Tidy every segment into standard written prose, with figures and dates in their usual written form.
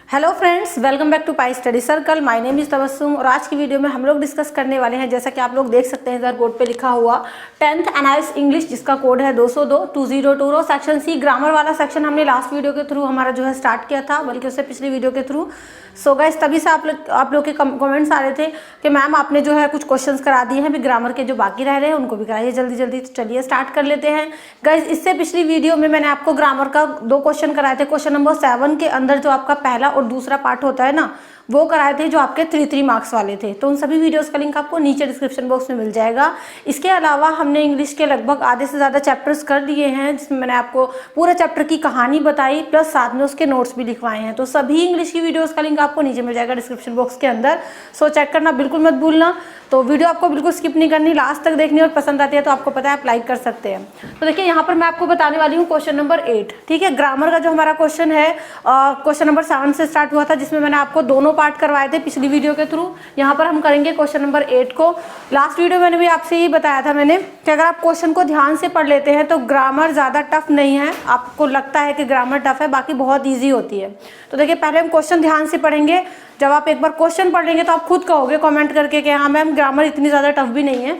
Hello friends, welcome back to Pi study circle. My name is Tabassum और आज की video में हम लोग डिस्कस करने वाले हैं, जैसा कि आप लोग देख सकते हैं इधर बोर्ड पे लिखा हुआ 10th एनालिसिस इंग्लिश, जिसका कोड है 202 2020। सेक्शन सी ग्रामर वाला सेक्शन हमने लास्ट वीडियो के थ्रू हमारा जो है स्टार्ट किया था, बल्कि उससे पिछली वीडियो के थ्रू। सो गाइस, तभी से आप लोग के कमेंट्स आ रहे थे कि मैम आपने जो है कुछ क्वेश्चंस करा दिए हैं, भी ग्रामर के जो बाकी रह रहे हैं उनको भी कराइए जल्दी जल्दी। तो चलिए स्टार्ट कर लेते हैं गाइस। इससे पिछली वीडियो में मैंने आपको ग्रामर का 2 क्वेश्चन कराए थे। क्वेश्चन नंबर 7 के अंदर जो आपका पहला और दूसरा पार्ट होता है ना, वो कराए थे जो आपके 3 मार्क्स वाले थे। तो उन सभी वीडियोस का लिंक आपको नीचे डिस्क्रिप्शन बॉक्स में मिल जाएगा। इसके अलावा हमने इंग्लिश के लगभग आधे से ज़्यादा चैप्टर्स कर लिए हैं, जिसमें मैंने आपको पूरा चैप्टर की कहानी बताई, प्लस साथ में उसके नोट्स भी लिखवाए हैं। तो सभी इंग्लिश की वीडियोस का लिंक आपको नीचे मिल जाएगा डिस्क्रिप्शन बॉक्स के अंदर। सो चेक करना बिल्कुल मत भूलना। तो वीडियो आपको बिल्कुल स्किप नहीं करनी, लास्ट तक देखनी, और पसंद आती है तो आपको पता है आप लाइक कर सकते हैं। तो देखिए, यहाँ पर मैं आपको बताने वाली हूँ क्वेश्चन नंबर 8। ठीक है, ग्रामर का जो हमारा क्वेश्चन है क्वेश्चन नंबर 7 से स्टार्ट हुआ था, जिसमें मैंने आपको दोनों पार्ट करवाए थे पिछली वीडियो के थ्रू। यहाँ पर हम करेंगे क्वेश्चन नंबर 8 को। लास्ट वीडियो मैंने भी आपसे यही बताया था मैंने कि अगर आप क्वेश्चन को ध्यान से पढ़ लेते हैं तो ग्रामर ज़्यादा टफ नहीं है। आपको लगता है कि ग्रामर टफ है, बाकी बहुत ईजी होती है। तो देखिए, पहले हम क्वेश्चन ध्यान से पढ़ेंगे। जब आप एक बार क्वेश्चन पढ़ लेंगे तो आप खुद कहोगे कमेंट करके कि हाँ मैम, ग्रामर इतनी ज़्यादा टफ भी नहीं है।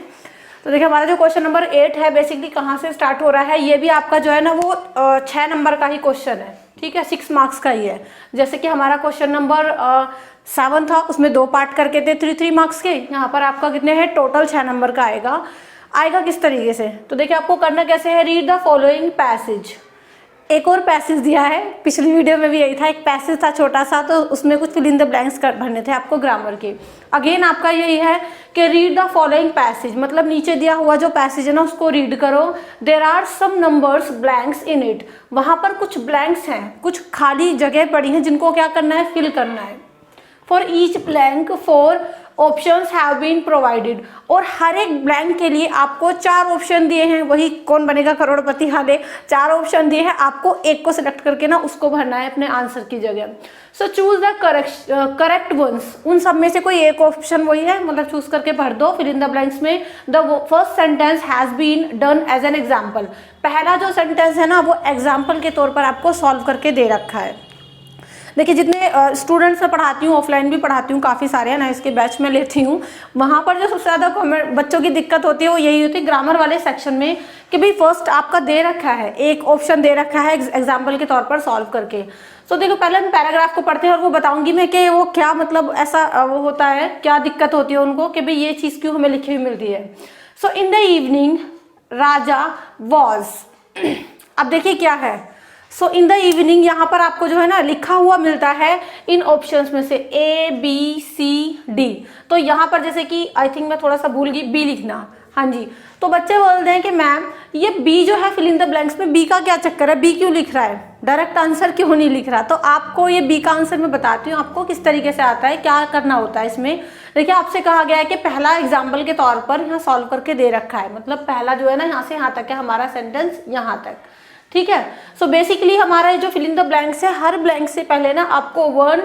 तो देखिए, हमारा जो क्वेश्चन नंबर 8 है, बेसिकली कहाँ से स्टार्ट हो रहा है, ये भी आपका जो है ना वो 6 नंबर का ही क्वेश्चन है। ठीक है, 6 मार्क्स का ही है। जैसे कि हमारा क्वेश्चन नंबर 7 था, उसमें 2 पार्ट करके थे 3 मार्क्स के। यहाँ पर आपका कितने हैं, टोटल 6 नंबर का आएगा किस तरीके से। तो देखिए, आपको करना कैसे है, रीड द फॉलोइंग पैसेज। एक और पैसेज दिया है, पिछली वीडियो में भी यही था, एक पैसेज था छोटा सा, तो उसमें कुछ फिल इन द ब्लैंक्स भरने थे आपको ग्रामर के। अगेन आपका यही है कि रीड द फॉलोइंग पैसेज, मतलब नीचे दिया हुआ जो पैसेज है ना उसको रीड करो। There are some numbers blanks in it, वहाँ पर कुछ ब्लैंक्स हैं, कुछ खाली जगह पड़ी हैं जिनको क्या करना है, फिल करना है। For each blank 4 options have been provided, और हर एक ब्लैंक के लिए आपको 4 ऑप्शन दिए हैं। वही कौन बनेगा करोड़पति वाले, 4 ऑप्शन दिए हैं, आपको एक को सिलेक्ट करके ना उसको भरना है अपने आंसर की जगह। So choose the correct ones, उन सब में से कोई एक ऑप्शन वही है, मतलब चूज करके भर दो फिल इन द ब्लैंक्स में। The first sentence has been done as an example, पहला जो सेंटेंस है ना वो एग्जाम्पल के तौर पर आपको सॉल्व करके दे रखा है। देखिए, जितने स्टूडेंट्स मैं पढ़ाती हूँ, ऑफलाइन भी पढ़ाती हूँ, काफ़ी सारे हैं ना, इसके बैच में लेती हूँ, वहाँ पर जो सबसे ज़्यादा बच्चों की दिक्कत होती है वो यही होती है ग्रामर वाले सेक्शन में, कि भाई फर्स्ट आपका दे रखा है, एक ऑप्शन दे रखा है एग्जाम्पल के तौर पर सॉल्व करके। तो देखो, पहले हम पैराग्राफ को पढ़ते हैं और वो बताऊंगी मैं कि वो क्या मतलब ऐसा वो होता है, क्या दिक्कत होती है उनको कि भाई ये चीज़ क्यों हमें लिखी हुई मिलती है। So in the evening Raja was, अब देखिए क्या है। सो इन द इवनिंग, यहाँ पर आपको जो है ना लिखा हुआ मिलता है इन ऑप्शंस में से ABCD। तो यहाँ पर जैसे कि आई थिंक मैं थोड़ा सा भूल गई, B लिखना। हाँ जी, तो बच्चे बोलते हैं कि मैम ये B जो है फिल इन द ब्लैंक्स में, B का क्या चक्कर है, B क्यों लिख रहा है, डायरेक्ट आंसर क्यों नहीं लिख रहा। तो आपको ये B का आंसर मैं बताती हूँ आपको किस तरीके से आता है, क्या करना होता है इसमें। देखिए, आपसे कहा गया है कि पहला एग्जाम्पल के तौर पर यहाँ सॉल्व करके दे रखा है, मतलब पहला जो है ना यहाँ से यहाँ तक है हमारा सेंटेंस, यहाँ तक। ठीक है, सो बेसिकली हमारा जो फिल इन द ब्लैंक्स है, हर ब्लैंक से पहले ना आपको 1,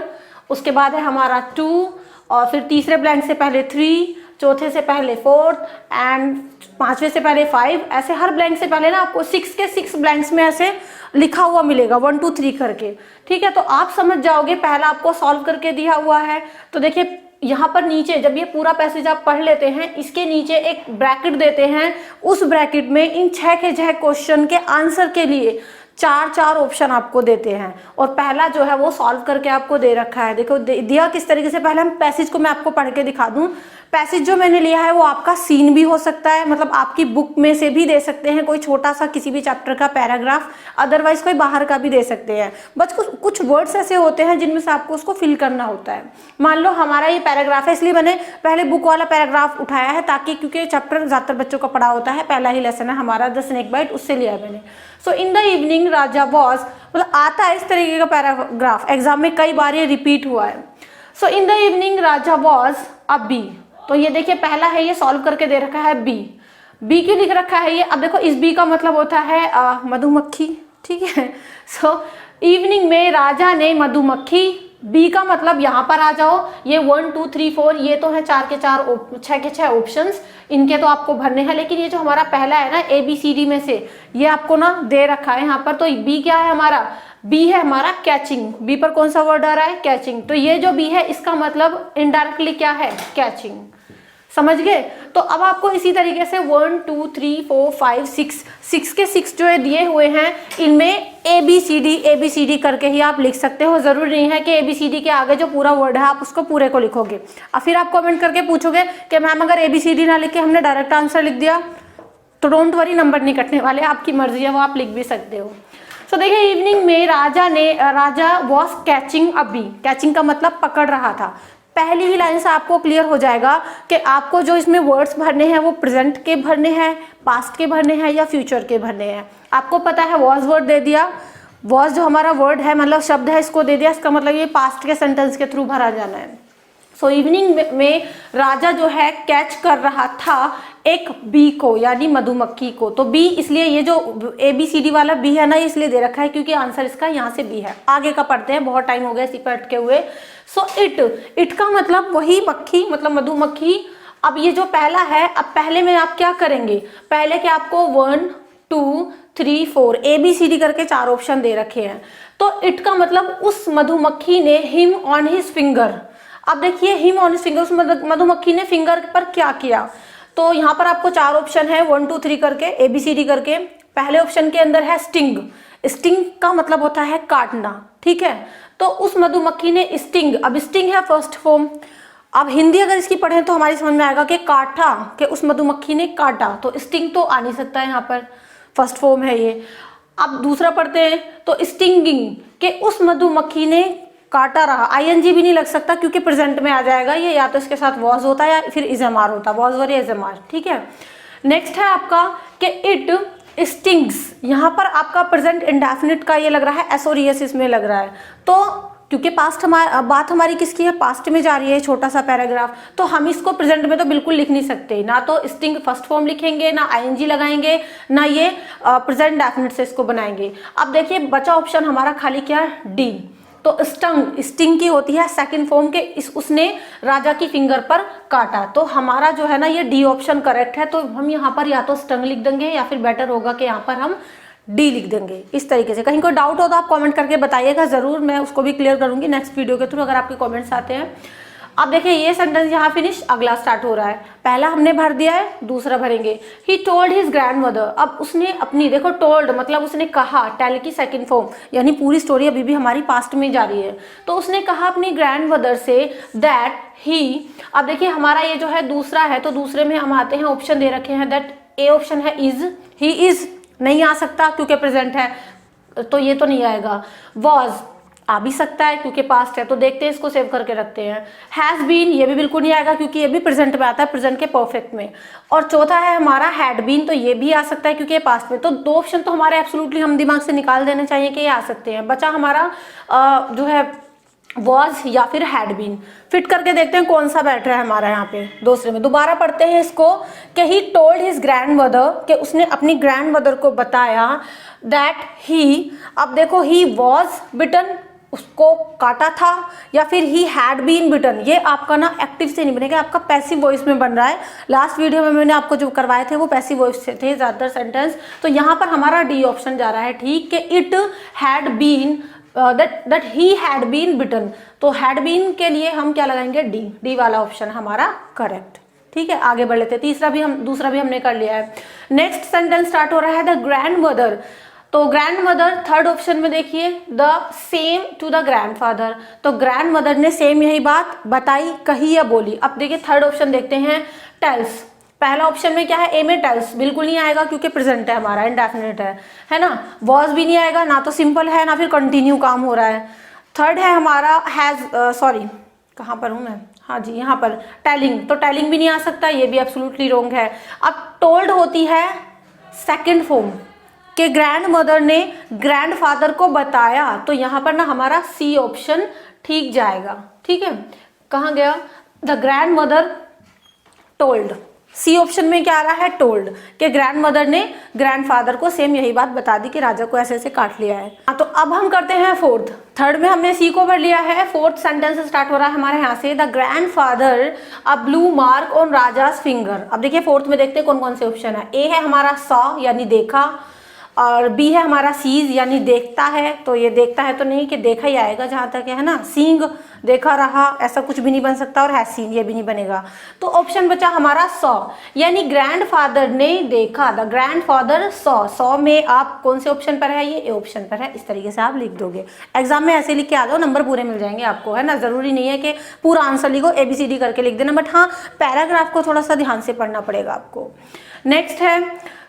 उसके बाद है हमारा 2, और फिर तीसरे ब्लैंक से पहले 3, चौथे से पहले 4 एंड 5वें से पहले 5, ऐसे हर ब्लैंक से पहले ना आपको 6 के 6 ब्लैंक्स में ऐसे लिखा हुआ मिलेगा 1 2 3 करके। ठीक है, तो आप समझ जाओगे, पहला आपको सॉल्व करके दिया हुआ है। तो देखिए, यहाँ पर नीचे जब ये पूरा पैसेज आप पढ़ लेते हैं, इसके नीचे एक ब्रैकेट देते हैं, उस ब्रैकेट में इन 6 के 6 क्वेश्चन के आंसर के लिए 4 ऑप्शन आपको देते हैं, और पहला जो है वो सॉल्व करके आपको दे रखा है। देखो दिया किस तरीके से, पहले हम पैसेज को मैं आपको पढ़ के दिखा दूं। पैसेज जो मैंने लिया है वो आपका सीन भी हो सकता है, मतलब आपकी बुक में से भी दे सकते हैं, कोई छोटा सा किसी भी चैप्टर का पैराग्राफ, अदरवाइज कोई बाहर का भी दे सकते हैं। बस कुछ वर्ड्स ऐसे होते हैं जिनमें से आपको उसको फिल करना होता है। मान लो हमारा ये पैराग्राफ है, इसलिए मैंने पहले बुक वाला पैराग्राफ उठाया है, ताकि क्योंकि चैप्टर ज़्यादातर बच्चों का पढ़ा होता है, पहला ही लेसन है हमारा द स्नेक बाइट, उससे लिया मैंने। So in the evening Raja was, मतलब आता है इस तरीके का पैराग्राफ, एग्जाम में कई बार ये रिपीट हुआ है। So in the evening Raja was a bee, तो ये देखिए पहला है, ये सॉल्व करके दे रखा है बी क्यों लिख रखा है ये, अब देखो इस बी का मतलब होता है मधुमक्खी। ठीक है, सो इवनिंग में राजा ने मधुमक्खी बी का मतलब यहाँ पर आ जाओ, ये 1 2 3 4 ये तो है 4 के 4 6 के 6 ऑप्शंस, इनके तो आपको भरने हैं। लेकिन ये जो हमारा पहला है ना ABCD में से, ये आपको ना दे रखा है यहाँ पर। तो बी क्या है हमारा, बी है हमारा कैचिंग। बी पर कौन सा वर्ड आ रहा है, कैचिंग। तो ये जो बी है इसका मतलब इनडायरेक्टली क्या है, कैचिंग। समझ गए। तो अब आपको इसी तरीके से 1 2 3 4 5 6 के 6 जो है दिए हुए हैं, इनमें ABCD करके ही आप लिख सकते हो। जरूरी नहीं है कि ABCD के आगे जो पूरा वर्ड है आप उसको पूरे को लिखोगे। और फिर आप कमेंट करके पूछोगे कि मैम अगर ABCD ना लिख के हमने डायरेक्ट आंसर लिख दिया, तो डोंट वरी, नंबर नहीं कटने वाले, आपकी मर्जी है, वो आप लिख भी सकते हो। तो देखिए इवनिंग में Raja was catching a bee. Catching का मतलब पकड़ रहा था। पहली ही लाइन से आपको क्लियर हो जाएगा कि आपको जो इसमें वर्ड्स भरने हैं वो प्रेजेंट के भरने हैं, पास्ट के भरने हैं या फ्यूचर के भरने हैं। आपको पता है वॉज वर्ड दे दिया, वॉज जो हमारा वर्ड है मतलब शब्द है, इसको दे दिया, इसका मतलब ये पास्ट के सेंटेंस के थ्रू भरा जाना है। सो इवनिंग में राजा जो है कैच कर रहा था एक बी को, यानी मधुमक्खी को। तो बी इसलिए, ये जो ABCD वाला बी है ना, इसलिए दे रखा है क्योंकि आंसर इसका यहाँ से बी है। आगे का पढ़ते हैं, बहुत टाइम हो गया इसी पर अटके हुए। सो इट का मतलब वही मक्खी, मतलब मधुमक्खी। अब ये जो पहला है, अब पहले में आप क्या करेंगे, पहले के आपको 1 2 3 4 ABCD करके 4 ऑप्शन दे रखे हैं। तो इट का मतलब उस मधुमक्खी ने हिम ऑन हिज फिंगर। अब देखिए हिम ऑन हिज फिंगर, उस मधुमक्खी ने फिंगर पर क्या किया। तो यहाँ पर आपको 4 ऑप्शन है 1 2 3 करके ABCD करके। पहले ऑप्शन के अंदर है स्टिंग। स्टिंग का मतलब होता है काटना, ठीक है। तो उस मधुमक्खी ने स्टिंग, अब स्टिंग है फर्स्ट फॉर्म। अब हिंदी अगर इसकी पढ़ें तो हमारी समझ में आएगा कि काटा, कि उस मधुमक्खी ने काटा। तो स्टिंग तो आ नहीं सकता है, यहाँ पर फर्स्ट फॉर्म है ये। अब दूसरा पढ़ते हैं, तो स्टिंगिंग, के उस मधुमक्खी ने काटा रहा। ING भी नहीं लग सकता क्योंकि प्रेजेंट में आ जाएगा ये, या तो इसके साथ वॉज होता है या फिर इजमार होता, वॉज वर या इजमार, ठीक है। नेक्स्ट है आपका कि इट स्टिंग्स। यहाँ पर आपका प्रेजेंट इंडेफिनिट का ये लग रहा है SOS इसमें लग रहा है। तो क्योंकि पास्ट बात हमारी किसकी है, पास्ट में जा रही है, छोटा सा पैराग्राफ, तो हम इसको प्रेजेंट में तो बिल्कुल लिख नहीं सकते। ना तो स्टिंग फर्स्ट फॉर्म लिखेंगे, ना ING लगाएंगे, ना ये प्रेजेंट डेफिनेट से इसको बनाएंगे। अब देखिए बचा ऑप्शन हमारा खाली क्या है, डी। तो स्टिंग की होती है सेकंड फॉर्म के, उसने राजा की फिंगर पर काटा। तो हमारा जो है ना ये डी ऑप्शन करेक्ट है। तो हम यहाँ पर या तो स्टंग लिख देंगे या फिर बेटर होगा कि यहाँ पर हम डी लिख देंगे। इस तरीके से कहीं कोई डाउट हो तो आप कमेंट करके बताइएगा, जरूर मैं उसको भी क्लियर करूंगी नेक्स्ट वीडियो के थ्रू अगर आपके कमेंट्स आते हैं। अब देखिए ये सेंटेंस यहाँ फिनिश, अगला स्टार्ट हो रहा है। पहला हमने भर दिया है, दूसरा भरेंगे। He told his grand mother. अब उसने अपनी, देखो टोल्ड मतलब उसने कहा, टेल की सेकंड फॉर्म, यानी पूरी स्टोरी अभी भी हमारी पास्ट में जा रही है। तो उसने कहा अपनी grand mother say that he. अब देखिए हमारा ये जो है दूसरा है, तो दूसरे में हम आते हैं, ऑप्शन दे रखे हैं दैट, ए ऑप्शन है इज, ही इज नहीं आ सकता क्योंकि प्रेजेंट है, तो ये तो नहीं आएगा। वॉज आ भी सकता है क्योंकि पास्ट है, तो देखते हैं, इसको सेव करके रखते हैं। हैज बीन, ये भी बिल्कुल नहीं आएगा क्योंकि ये भी प्रेजेंट में आता है, प्रेजेंट के परफेक्ट में। और चौथा है हमारा हैड बीन, तो ये भी आ सकता है क्योंकि ये पास्ट में। तो 2 ऑप्शन तो हमारे एब्सोल्युटली हम दिमाग से निकाल देने चाहिए कि ये आ सकते हैं। बचा हमारा जो है वॉज या फिर हैड बीन। फिट करके देखते हैं कौन सा बैठ रहा है हमारा यहाँ पे दूसरे में। दोबारा पढ़ते हैं इसको कि he told his grand mother, कि उसने अपनी ग्रैंड मदर को बताया दैट ही। अब देखो ही वॉज बिटन, उसको काटा था, या फिर ही हैड बीन बिटन। ये आपका ना एक्टिव से नहीं बनेगा, आपका पैसिव वॉइस में बन रहा है। लास्ट वीडियो में मैंने आपको जो करवाए थे वो पैसिव वॉइस से थे ज़्यादातर सेंटेंस। तो यहाँ पर हमारा डी ऑप्शन जा रहा है, ठीक, कि it had been that he had been bitten. तो हैड बीन के लिए हम क्या लगाएंगे, डी वाला ऑप्शन हमारा करेक्ट, ठीक है। आगे बढ़ लेते हैं, दूसरा भी हमने कर लिया है। नेक्स्ट सेंटेंस स्टार्ट हो रहा है द ग्रैंड मदर। तो ग्रैंड मदर थर्ड ऑप्शन में देखिए, the same to the grandfather. तो ग्रैंड मदर ने सेम यही बात बताई, कही या बोली। अब देखिए थर्ड ऑप्शन देखते हैं, टेल्स। पहला ऑप्शन में क्या है, ए में टेल्स, बिल्कुल नहीं आएगा क्योंकि प्रेजेंट है हमारा, इंडेफिनिट है ना। वॉज भी नहीं आएगा, ना तो सिंपल है ना फिर कंटिन्यू काम हो रहा है। थर्ड है हमारा हैज, सॉरी कहाँ पर हूँ मैं, हाँ जी यहाँ पर, टेलिंग। तो टेलिंग भी नहीं आ सकता, ये भी एब्सोल्युटली रॉन्ग है। अब टोल्ड होती है सेकेंड फॉर्म, कि ग्रैंड मदर ने ग्रैंड फादर को बताया। तो यहाँ पर ना हमारा सी ऑप्शन ठीक जाएगा, ठीक है। कहाँ गया, the grandmother told, C option में क्या आ रहा है, टोल्ड, कि ग्रैंड मदर ने ग्रैंडफादर को सेम यही बात बता दी कि राजा को ऐसे ऐसे काट लिया है। तो अब हम करते हैं फोर्थ। थर्ड में हमने सी को पढ़ लिया है, फोर्थ सेंटेंस स्टार्ट हो रहा है हमारे यहाँ से, the grandfather a blue mark on rajas finger. अब देखिए फोर्थ में देखते हैं कौन कौन से ऑप्शन है। ए है हमारा सॉ यानी देखा, और बी है हमारा सीज यानी देखता है, तो ये देखता है तो नहीं कि देखा ही आएगा जहाँ तक है ना, सींग देखा रहा ऐसा कुछ भी नहीं बन सकता, और है सीन ये भी नहीं बनेगा। तो ऑप्शन बचा हमारा सॉ यानी ग्रैंडफादर ने देखा, द ग्रैंडफादर सॉ। सॉ में आप कौन से ऑप्शन पर है, ये ए ऑप्शन पर है। इस तरीके से आप लिख दोगे, एग्जाम में ऐसे लिख के आ जाओ, नंबर पूरे मिल जाएंगे आपको, है ना। जरूरी नहीं है कि पूरा आंसर लिखो, ABCD करके लिख देना, बट हाँ पैराग्राफ को थोड़ा सा ध्यान से पढ़ना पड़ेगा आपको। नेक्स्ट है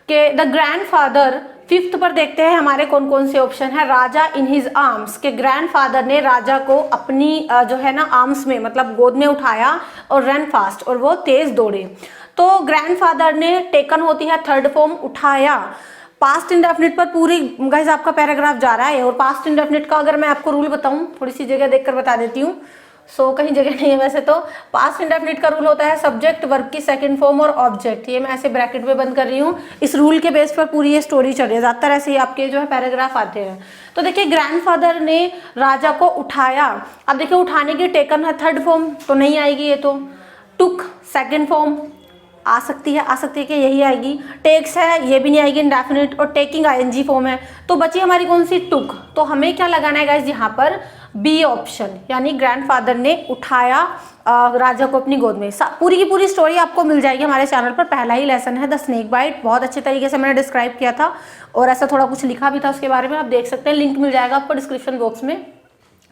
कि द ग्रैंडफादर, फिफ्थ पर देखते हैं हमारे कौन कौन से ऑप्शन है। राजा इन हिज आर्म्स, के ग्रैंडफादर ने राजा को अपनी जो है ना आर्म्स में मतलब गोद में उठाया, और रन फास्ट, और वो तेज दौड़े। तो ग्रैंडफादर ने टेकन होती है थर्ड फॉर्म, उठाया। पास्ट इंडेफिनिट पर पूरी गाइस आपका पैराग्राफ जा रहा है, और पास्ट इंडेफिनिट का अगर मैं आपको रूल बताऊं, थोड़ी सी जगह देखकर बता देती हूँ, कहीं जगह नहीं है वैसे तो। पास्ट इंडेफिनिट का रूल होता है सब्जेक्ट वर्ब की सेकंड फॉर्म और ऑब्जेक्ट। ये मैं ऐसे ब्रैकेट में बंद कर रही हूँ, इस रूल के बेस पर पूरी ये स्टोरी चल रही है, ज्यादातर ऐसे ही आपके जो है पैराग्राफ आते हैं। तो देखिए ग्रैंडफादर ने राजा को उठाया, अब देखिए उठाने की टेकन है थर्ड फॉर्म, तो नहीं आएगी ये तो। टुक सेकंड फॉर्म आ सकती है कि यही आएगी। टेक्स है, ये भी नहीं आएगी इंडेफिनिट, और टेकिंग ING फॉर्म है। तो बची हमारी कौन सी, टुक। तो हमें क्या लगाना है गाइस यहाँ पर, बी ऑप्शन, यानी ग्रैंडफादर ने उठाया राजा को अपनी गोद में। पूरी की पूरी स्टोरी आपको मिल जाएगी हमारे चैनल पर, पहला ही लेसन है द स्नेक बाइट, बहुत अच्छे तरीके से मैंने डिस्क्राइब किया था, और ऐसा थोड़ा कुछ लिखा भी था उसके बारे में, आप देख सकते हैं, लिंक मिल जाएगा आपको डिस्क्रिप्शन बॉक्स में।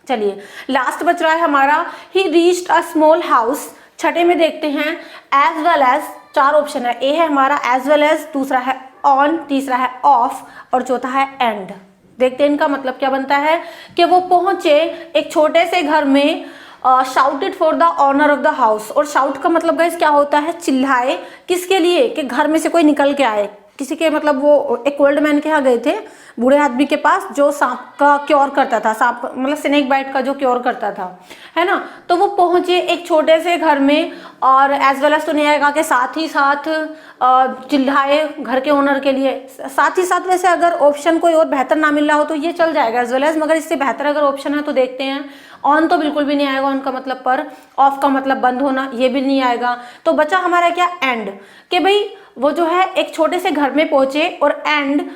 चलिए लास्ट बच रहा है हमारा, ही रीच्ड अ स्मॉल हाउस। छठे में देखते हैं एज वेल एज, चार ऑप्शन है, ए है हमारा एज वेल एज, दूसरा है ऑन, तीसरा है ऑफ, और चौथा है एंड। देखते हैं इनका मतलब क्या बनता है, कि वो पहुंचे एक छोटे से घर में, shouted for the honour of the house. और शाउट का मतलब गाइस क्या होता है, चिल्लाए, किसके लिए, कि घर में से कोई निकल के आए, किसी के मतलब वो एक ओल्ड मैन के यहाँ गए थे, बूढ़े आदमी के पास, जो सांप का क्योर करता था, सांप मतलब स्नेक बाइट का जो क्योर करता था, है ना। तो वो पहुंचे एक छोटे से घर में, और एज वेल एज तो नहीं आएगा, कि साथ ही साथ चिल्लाए घर के ओनर के लिए, साथ ही साथ। वैसे अगर ऑप्शन कोई और बेहतर ना मिल रहा हो तो ये चल जाएगा एज वेल एज, मगर इससे बेहतर अगर ऑप्शन है तो देखते हैं। ऑन तो बिल्कुल भी नहीं आएगा, ऑन का मतलब पर, ऑफ का मतलब बंद होना, ये भी नहीं आएगा। तो बचा हमारा क्या, एंड, कि भाई वो जो है एक छोटे से घर में पहुंचे, और एंड,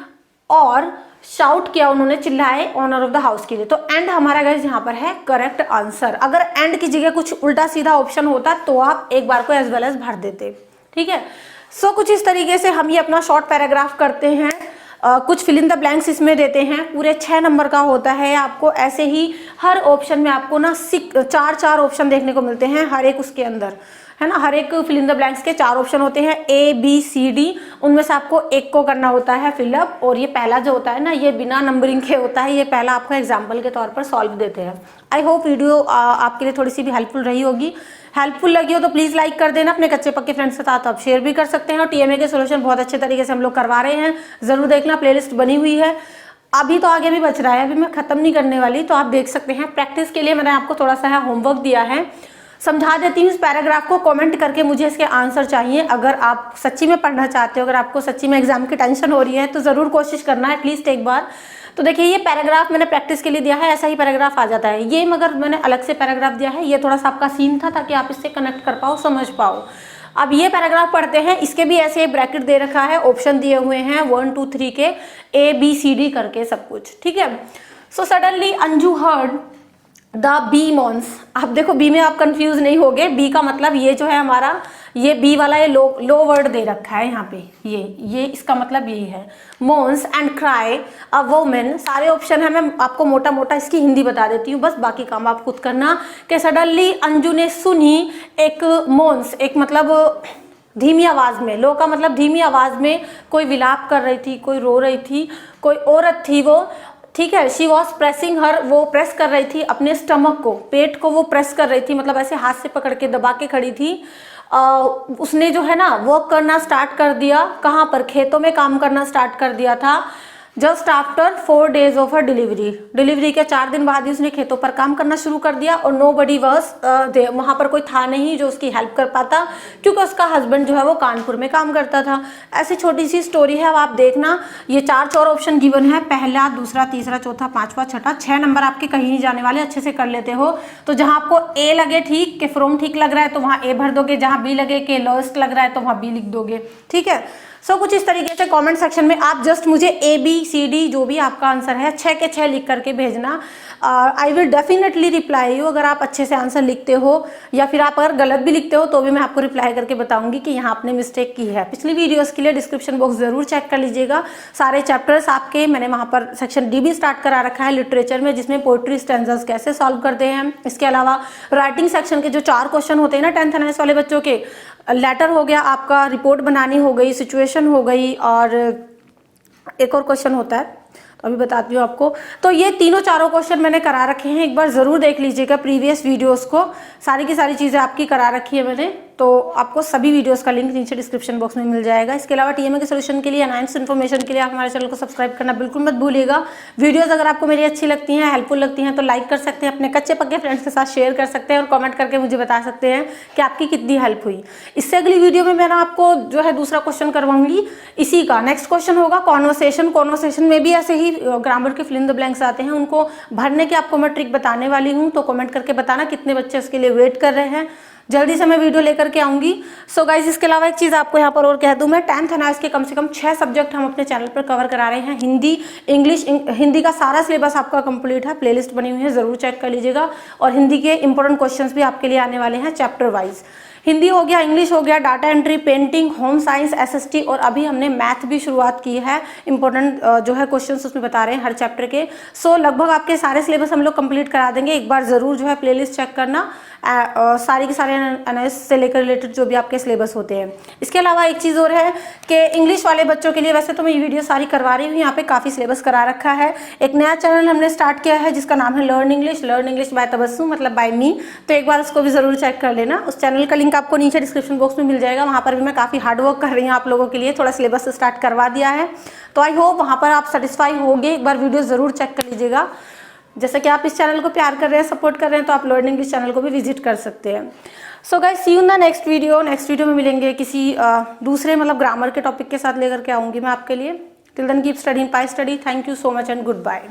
और शाउट किया उन्होंने, चिल्लाए ऑनर ऑफ द हाउस के लिए। तो एंड हमारा गाइस यहाँ पर है करेक्ट आंसर। अगर एंड की जगह कुछ उल्टा सीधा ऑप्शन होता तो आप एक बार को एज वेल एज भर देते, ठीक है। कुछ इस तरीके से हम ये अपना शॉर्ट पैराग्राफ करते हैं। कुछ फिल इन द ब्लैंक्स इसमें देते हैं, पूरे 6 नंबर का होता है। आपको ऐसे ही हर ऑप्शन में आपको ना 4 ऑप्शन देखने को मिलते हैं हर एक उसके अंदर, है ना। हर एक फिल इन द ब्लैंक्स के 4 ऑप्शन होते हैं, ABCD, उनमें से आपको एक को करना होता है फिलअप। और ये पहला जो होता है ना, ये बिना नंबरिंग के होता है, ये पहला आपको एग्जाम्पल के तौर पर सॉल्व देते हैं। आई होप वीडियो आपके लिए थोड़ी सी भी हेल्पफुल रही होगी। हेल्पफुल लगी हो तो प्लीज़ लाइक कर देना, अपने कच्चे पक्के फ्रेंड्स के साथ आप शेयर भी कर सकते हैं। और TMA के सोल्यूशन बहुत अच्छे तरीके से हम लोग करवा रहे हैं, ज़रूर देखना, प्लेलिस्ट बनी हुई है। अभी तो आगे भी बच रहा है, अभी मैं ख़त्म नहीं करने वाली, तो आप देख सकते हैं। प्रैक्टिस के लिए मैंने आपको थोड़ा सा होमवर्क दिया है, समझा देती हूँ इस पैराग्राफ को। कमेंट करके मुझे इसके आंसर चाहिए, अगर आप सच्ची में पढ़ना चाहते हो, अगर आपको सच्ची में एग्जाम की टेंशन हो रही है तो ज़रूर कोशिश करना है एटलीस्ट एक बार। तो देखिए ये पैराग्राफ मैंने प्रैक्टिस के लिए दिया है, ऐसा ही पैराग्राफ आ जाता है ये, मगर मैंने अलग से पैराग्राफ दिया है, ये थोड़ा सा आपका सीन था ताकि आप इससे कनेक्ट कर पाओ, समझ पाओ। अब ये पैराग्राफ पढ़ते हैं, इसके भी ऐसे ब्रैकेट दे रखा है, ऑप्शन दिए हुए हैं 1 2 3 के, ABCD करके सब कुछ, ठीक है। So suddenly Anju heard the B moans. अब देखो बी में आप कंफ्यूज नहीं होगे, बी का मतलब ये जो है हमारा, ये बी वाला ये लो वर्ड दे रखा है यहाँ पे, ये इसका मतलब यही है, moans and cry a women. सारे ऑप्शन है, मैं आपको मोटा मोटा इसकी हिंदी बता देती हूँ, बस बाकी काम आप खुद करना। कि सडनली अंजू ने सुनी एक मॉन्स, एक मतलब धीमी आवाज में, लो का मतलब धीमी आवाज में कोई विलाप कर रही थी, कोई रो रही थी, कोई औरत थी वो, ठीक है। शी वॉज प्रेसिंग हर, वो प्रेस कर रही थी अपने स्टमक को, पेट को वो प्रेस कर रही थी, मतलब ऐसे हाथ से पकड़ के दबा के खड़ी थी। उसने जो है ना वॉक करना स्टार्ट कर दिया, कहाँ पर, खेतों में काम करना स्टार्ट कर दिया था। Just after 4 days of her delivery के 4 दिन बाद ही उसने खेतों पर काम करना शुरू कर दिया और नो बडी वॉज वहां पर कोई था नहीं जो उसकी हेल्प कर पाता, क्योंकि उसका हस्बैंड जो है वो कानपुर में काम करता था। ऐसी छोटी सी स्टोरी है। अब आप देखना, ये 4 ऑप्शन गिवन है, पहला, दूसरा, तीसरा, चौथा, पांचवा, छठा, 6 नंबर आपके कहीं नहीं जाने वाले, अच्छे से कर लेते हो। तो जहां आपको ए लगे ठीक के फ्रॉम ठीक लग रहा है तो वहां ए भर दोगे, जहां बी लगे के लोएस्ट लग रहा है तो वहां बी लिख दोगे, ठीक है। कुछ इस तरीके से कमेंट सेक्शन में आप जस्ट मुझे ABCD जो भी आपका आंसर है 6 के 6 लिख करके भेजना। I will definitely reply you अगर आप अच्छे से आंसर लिखते हो, या फिर आप अगर गलत भी लिखते हो तो भी मैं आपको रिप्लाई करके बताऊंगी कि यहाँ आपने मिस्टेक की है। पिछली वीडियोस के लिए डिस्क्रिप्शन बॉक्स जरूर चेक कर लीजिएगा, सारे चैप्टर्स आपके मैंने वहाँ पर सेक्शन D भी स्टार्ट करा रखा है लिटरेचर में, जिसमें पोएट्री स्टैंजास कैसे सॉल्व करते हैं। इसके अलावा राइटिंग सेक्शन के जो 4 क्वेश्चन होते हैं ना 10th NIS वाले बच्चों के, लेटर हो गया आपका, रिपोर्ट बनानी हो गई, सिचुएशन हो गई, और एक और क्वेश्चन होता है तो अभी बताती हूँ आपको। तो ये तीनों 4 क्वेश्चन मैंने करा रखे हैं, एक बार ज़रूर देख लीजिएगा प्रीवियस वीडियोस को, सारी की सारी चीज़ें आपकी करा रखी है मैंने, तो आपको सभी वीडियोस का लिंक नीचे डिस्क्रिप्शन बॉक्स में मिल जाएगा। इसके अलावा TMA के सोल्यूशन के लिए, एनहांस इन्फॉर्मेशन के लिए आप हमारे चैनल को सब्सक्राइब करना बिल्कुल मत भूलिएगा। वीडियोस अगर आपको मेरी अच्छी लगती हैं, हेल्पफुल लगती हैं तो लाइक कर सकते हैं, अपने कच्चे पक्के फ्रेंड्स के साथ शेयर कर सकते हैं और कमेंट करके मुझे बता सकते हैं कि आपकी कितनी हेल्प हुई। इससे अगली वीडियो में मैं आपको जो है दूसरा क्वेश्चन करवाऊंगी इसी का। नेक्स्ट क्वेश्चन होगा कॉन्वर्सेशन में भी ऐसे ही ग्रामर के फिल इन द ब्लैंक्स आते हैं, उनको भरने की आपको मैं ट्रिक बताने वाली हूँ, तो कमेंट करके बताना कितने बच्चे उसके लिए वेट कर रहे हैं। जल्दी से मैं वीडियो लेकर के आऊंगी। सो गाइज, इसके अलावा एक चीज़ आपको यहाँ पर और कह दूं, मैं 10th NIS के कम से कम 6 सब्जेक्ट हम अपने चैनल पर कवर करा रहे हैं। हिंदी, इंग्लिश, हिंदी का सारा सिलेबस आपका कंप्लीट है, प्लेलिस्ट बनी हुई है, ज़रूर चेक कर लीजिएगा। और हिंदी के इंपॉर्टेंट क्वेश्चंस भी आपके लिए आने वाले हैं चैप्टर वाइज। हिंदी हो गया, इंग्लिश हो गया, data entry, painting, home science, SST, और अभी हमने मैथ भी शुरुआत की है। इंपॉर्टेंट जो है क्वेश्चंस उसमें बता रहे हैं हर चैप्टर के। सो लगभग आपके सारे सिलेबस हम लोग कंप्लीट करा देंगे। एक बार ज़रूर जो है प्लेलिस्ट चेक करना, सारे के सारे NIS से लेकर रिलेटेड जो भी आपके सिलेबस होते हैं। इसके अलावा एक चीज़ और है कि इंग्लिश वाले बच्चों के लिए वैसे तो मैं ये वीडियो सारी करवा रही हूँ, यहाँ पे काफ़ी सिलेबस करा रखा है। एक नया चैनल हमने स्टार्ट किया है जिसका नाम है लर्न इंग्लिश बाय तबस्सुम, मतलब बाय मी, तो एक बार उसको भी ज़रूर चेक कर लेना। उस चैनल का लिंक आपको नीचे डिस्क्रिप्शन बॉक्स में मिल जाएगा। वहाँ पर भी मैं काफ़ी हार्डवर्क कर रही हूँ आप लोगों के लिए, थोड़ा सिलेबस स्टार्ट करवा दिया है, तो आई होप वहाँ पर आप सेटिस्फाई होंगे। एक बार वीडियो ज़रूर चेक कर लीजिएगा। जैसे कि आप इस चैनल को प्यार कर रहे हैं, सपोर्ट कर रहे हैं, तो आप लर्न इंग्लिश चैनल को भी विजिट कर सकते हैं। So guys, see you in the next video में मिलेंगे किसी दूसरे मतलब ग्रामर के टॉपिक के साथ लेकर के आऊँगी मैं आपके लिए। Till then keep studying, Pi study. Thank you so much and good bye.